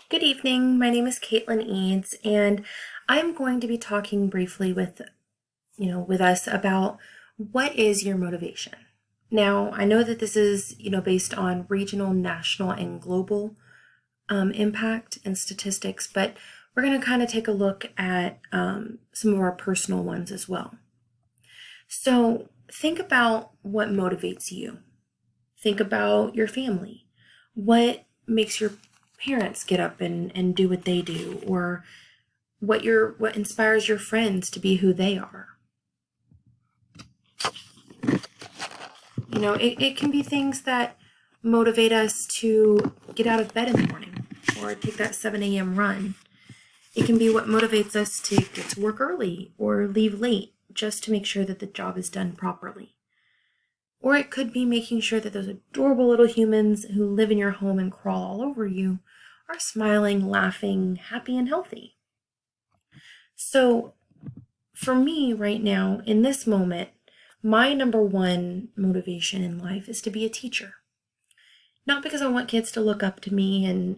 Good evening. My name is Caitlin Eads, and I'm going to be talking briefly with us about what is your motivation. Now, I know that this is, based on regional, national, and global impact and statistics, but we're going to kind of take a look at some of our personal ones as well. So think about what motivates you. Think about your family. What makes your parents get up and do what they do, or what inspires your friends to be who they are. It can be things that motivate us to get out of bed in the morning or take that 7 a.m. run. It can be what motivates us to get to work early or leave late just to make sure that the job is done properly. Or it could be making sure that those adorable little humans who live in your home and crawl all over you are smiling, laughing, happy, and healthy. So for me right now, in this moment, my number one motivation in life is to be a teacher. Not because I want kids to look up to me and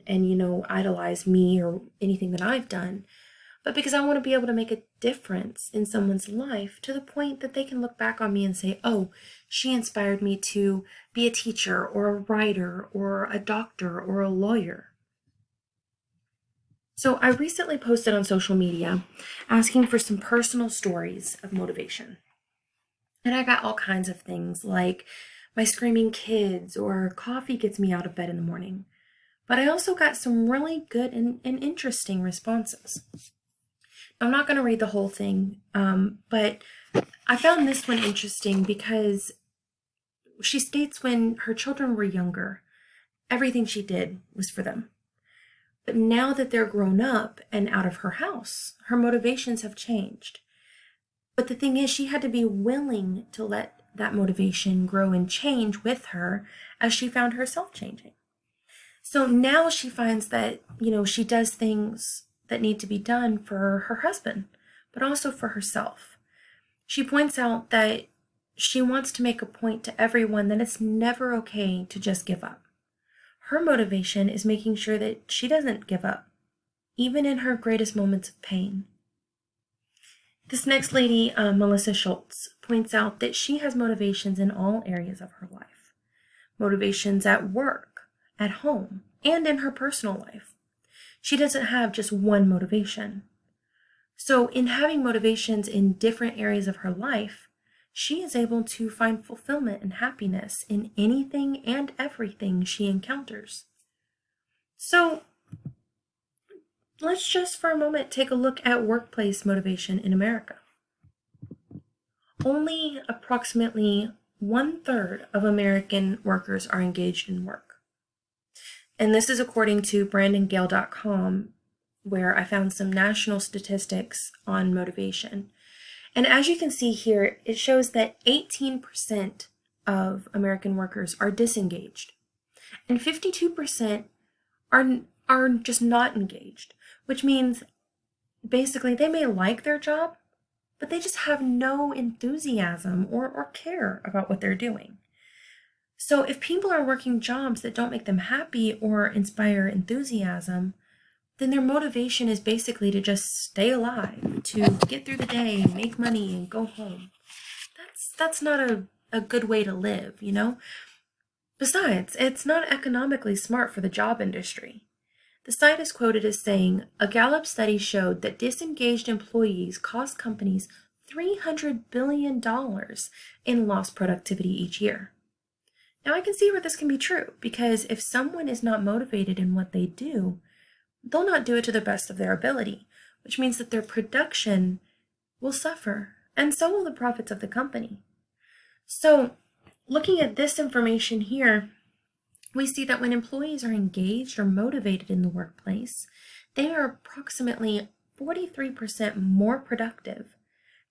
idolize me or anything that I've done, but because I want to be able to make a difference in someone's life to the point that they can look back on me and say, oh, she inspired me to be a teacher or a writer or a doctor or a lawyer. So I recently posted on social media asking for some personal stories of motivation. And I got all kinds of things like my screaming kids or coffee gets me out of bed in the morning. But I also got some really good and interesting responses. I'm not going to read the whole thing, but I found this one interesting because she states when her children were younger, everything she did was for them. But now that they're grown up and out of her house, her motivations have changed. But the thing is, she had to be willing to let that motivation grow and change with her as she found herself changing. So now she finds that, she does things that need to be done for her husband, but also for herself. She points out that she wants to make a point to everyone that it's never okay to just give up. Her motivation is making sure that she doesn't give up, even in her greatest moments of pain. This next lady, Melissa Schultz, points out that she has motivations in all areas of her life. Motivations at work, at home, and in her personal life. She doesn't have just one motivation. So in having motivations in different areas of her life, she is able to find fulfillment and happiness in anything and everything she encounters. So let's just for a moment take a look at workplace motivation in America. Only approximately 1/3 of American workers are engaged in work. And this is according to brandongale.com, where I found some national statistics on motivation. And as you can see here, it shows that 18% of American workers are disengaged, and 52% are just not engaged, which means basically they may like their job, but they just have no enthusiasm or care about what they're doing. So if people are working jobs that don't make them happy or inspire enthusiasm, then their motivation is basically to just stay alive, to get through the day, make money, and go home. That's not a good way to live, Besides, it's not economically smart for the job industry. The site is quoted as saying, a Gallup study showed that disengaged employees cost companies $300 billion in lost productivity each year. Now I can see where this can be true, because if someone is not motivated in what they do, they'll not do it to the best of their ability, which means that their production will suffer, and so will the profits of the company. So, looking at this information here, we see that when employees are engaged or motivated in the workplace, they are approximately 43% more productive,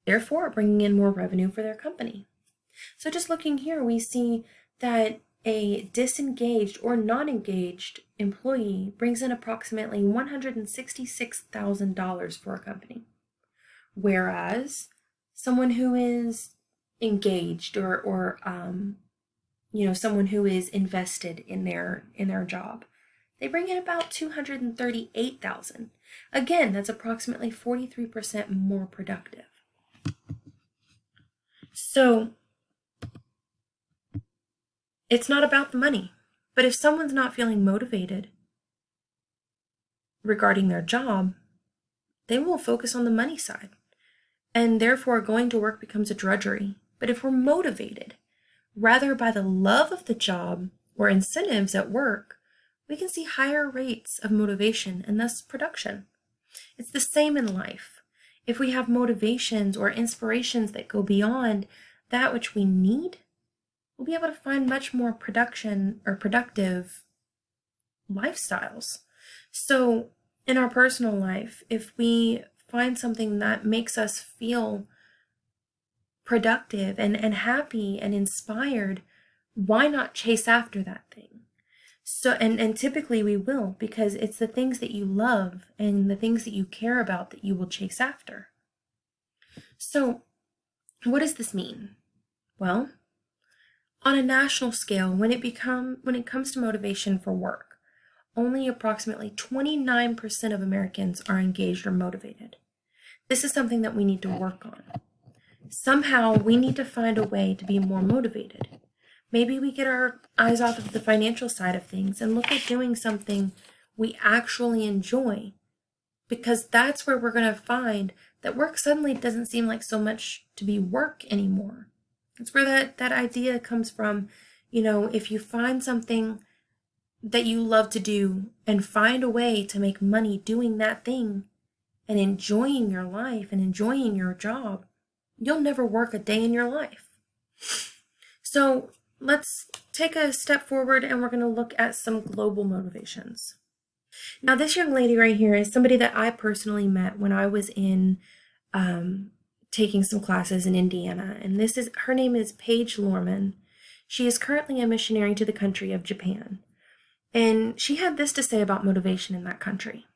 therefore bringing in more revenue for their company. So just looking here, we see that a disengaged or non-engaged employee brings in approximately $166,000 for a company, whereas someone who is engaged or someone who is invested in their job They bring in about 238,000. Again, that's approximately 43% more productive. So it's not about the money, but if someone's not feeling motivated regarding their job, they will focus on the money side. And therefore, going to work becomes a drudgery. But if we're motivated, rather by the love of the job or incentives at work, we can see higher rates of motivation and thus production. It's the same in life. If we have motivations or inspirations that go beyond that which we need, we'll be able to find much more production or productive lifestyles. So in our personal life, if we find something that makes us feel productive and happy and inspired, why not chase after that thing? So, and typically we will, because it's the things that you love and the things that you care about that you will chase after. So what does this mean? Well, on a national scale, when it comes to motivation for work, only approximately 29% of Americans are engaged or motivated. This is something that we need to work on. Somehow we need to find a way to be more motivated. Maybe we get our eyes off of the financial side of things and look at doing something we actually enjoy, because that's where we're going to find that work suddenly doesn't seem like so much to be work anymore. It's where that idea comes from. If you find something that you love to do and find a way to make money doing that thing and enjoying your life and enjoying your job, you'll never work a day in your life. So let's take a step forward and we're going to look at some global motivations. Now, this young lady right here is somebody that I personally met when I was in taking some classes in Indiana. And her name is Paige Lorman. She is currently a missionary to the country of Japan. And she had this to say about motivation in that country.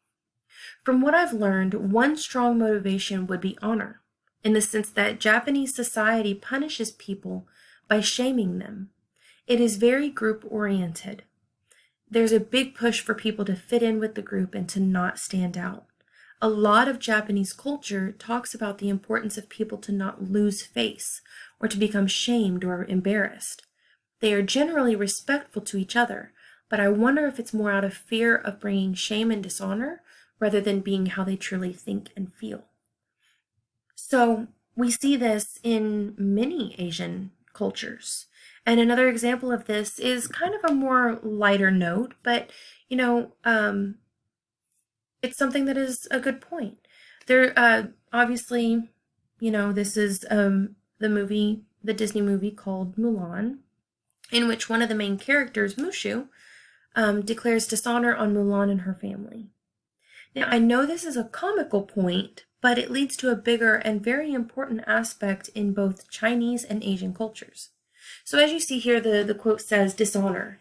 From what I've learned, one strong motivation would be honor, in the sense that Japanese society punishes people by shaming them. It is very group-oriented. There's a big push for people to fit in with the group and to not stand out. A lot of Japanese culture talks about the importance of people to not lose face or to become shamed or embarrassed. They are generally respectful to each other, but I wonder if it's more out of fear of bringing shame and dishonor rather than being how they truly think and feel. So we see this in many Asian cultures. And another example of this is kind of a more lighter note, but it's something that is a good point. There, obviously, this is the Disney movie called Mulan, in which one of the main characters, Mushu, declares dishonor on Mulan and her family. Now, I know this is a comical point, but it leads to a bigger and very important aspect in both Chinese and Asian cultures. So as you see here, the quote says, dishonor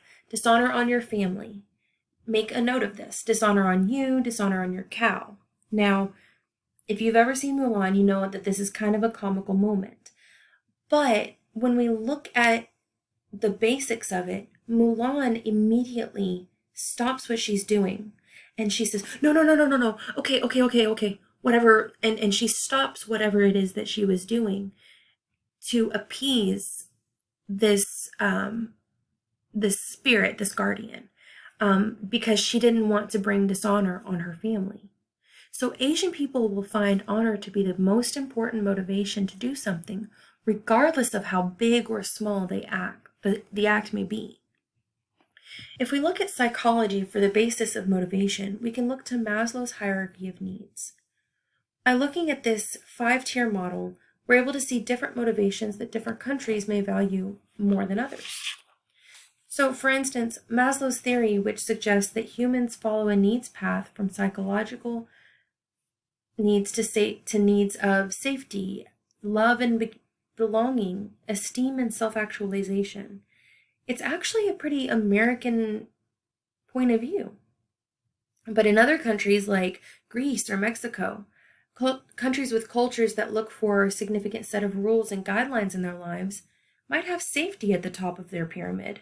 on your family. Make a note of this. Dishonor on you, dishonor on your cow. Now, if you've ever seen Mulan, you know that this is kind of a comical moment. But when we look at the basics of it, Mulan immediately stops what she's doing. And she says, no. Okay. Whatever. And she stops whatever it is that she was doing to appease this spirit, this guardian. Because she didn't want to bring dishonor on her family. So Asian people will find honor to be the most important motivation to do something, regardless of how big or small the act may be. If we look at psychology for the basis of motivation, we can look to Maslow's hierarchy of needs. By looking at this 5-tier model, we're able to see different motivations that different countries may value more than others. So, for instance, Maslow's theory, which suggests that humans follow a needs path from psychological needs to needs of safety, love and belonging, esteem and self-actualization. It's actually a pretty American point of view. But in other countries like Greece or Mexico, countries with cultures that look for a significant set of rules and guidelines in their lives might have safety at the top of their pyramid,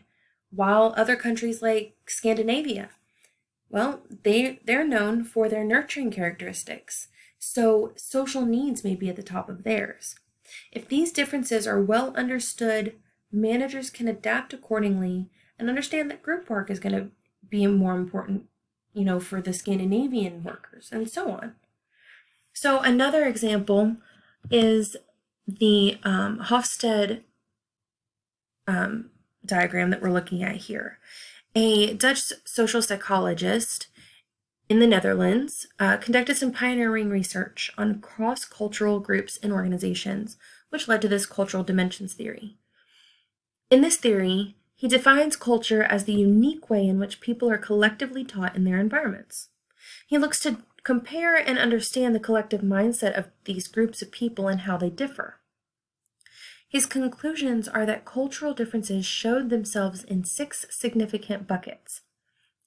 while other countries like Scandinavia Well, they're known for their nurturing characteristics, so social needs may be at the top of theirs. If these differences are well understood, managers can adapt accordingly and understand that group work is going to be more important, for the Scandinavian workers and so on. So another example is the Hofstede diagram that we're looking at here. A Dutch social psychologist in the Netherlands conducted some pioneering research on cross-cultural groups and organizations, which led to this cultural dimensions theory. In this theory, he defines culture as the unique way in which people are collectively taught in their environments. He looks to compare and understand the collective mindset of these groups of people and how they differ. His conclusions are that cultural differences showed themselves in 6 significant buckets.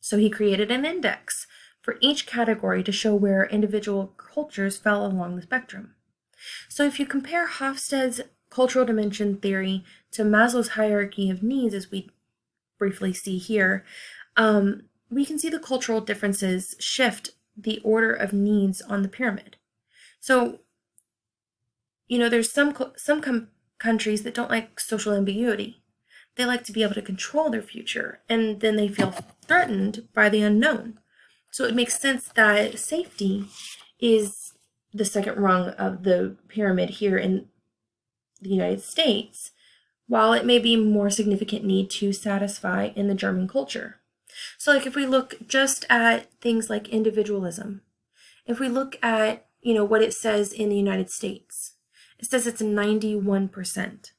So he created an index for each category to show where individual cultures fell along the spectrum. So if you compare Hofstede's cultural dimension theory to Maslow's hierarchy of needs, as we briefly see here, we can see the cultural differences shift the order of needs on the pyramid. So, there's some countries that don't like social ambiguity. They like to be able to control their future, and then they feel threatened by the unknown. So it makes sense that safety is the second rung of the pyramid here in the United States, while it may be a more significant need to satisfy in the German culture. So if we look just at things like individualism, if we look at, what it says in the United States, it says it's 91%,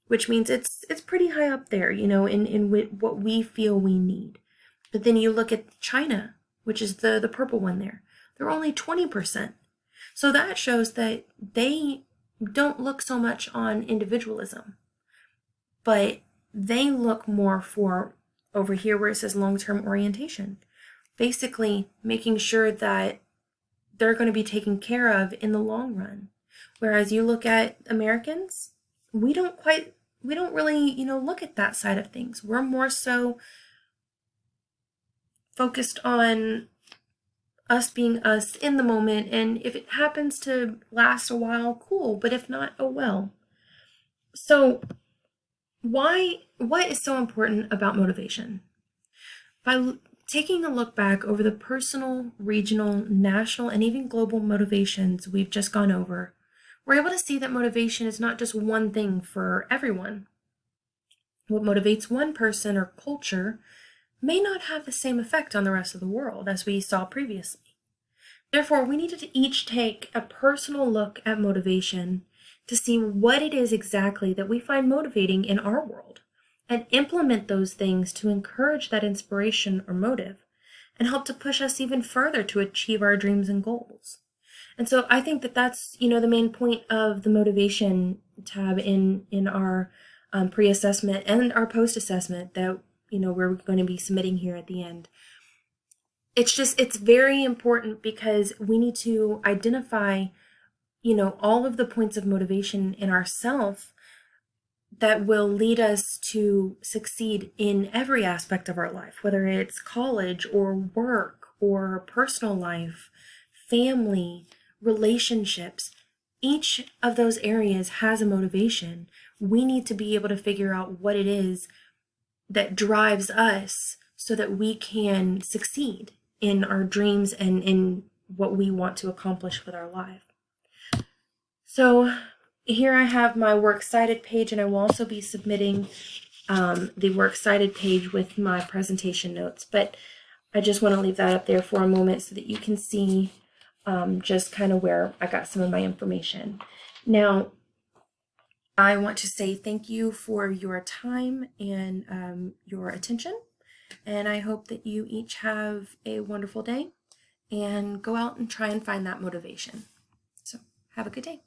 which means it's pretty high up there, in what we feel we need. But then you look at China, which is the purple one there, they're only 20%. So that shows that they don't look so much on individualism, but they look more for over here where it says long-term orientation, basically making sure that they're going to be taken care of in the long run. Whereas you look at Americans, we don't really, look at that side of things. We're more so focused on us being us in the moment, and if it happens to last a while, cool, but if not, oh well. So what is so important about motivation? By taking a look back over the personal, regional, national, and even global motivations we've just gone over, we're able to see that motivation is not just one thing for everyone. What motivates one person or culture may not have the same effect on the rest of the world as we saw previously. Therefore, we needed to each take a personal look at motivation to see what it is exactly that we find motivating in our world, and implement those things to encourage that inspiration or motive, and help to push us even further to achieve our dreams and goals. And so I think that that's, the main point of the motivation tab in our pre-assessment and our post-assessment that, we're going to be submitting here at the end. It's very important because we need to identify, all of the points of motivation in ourselves that will lead us to succeed in every aspect of our life, whether it's college or work or personal life, family, relationships. Each of those areas has a motivation. We need to be able to figure out what it is that drives us so that we can succeed in our dreams and in what we want to accomplish with our life. So here I have my works cited page, and I will also be submitting the works cited page with my presentation notes, but I just want to leave that up there for a moment so that you can see just kind of where I got some of my information. Now, I want to say thank you for your time and your attention, and I hope that you each have a wonderful day and go out and try and find that motivation. So have a good day.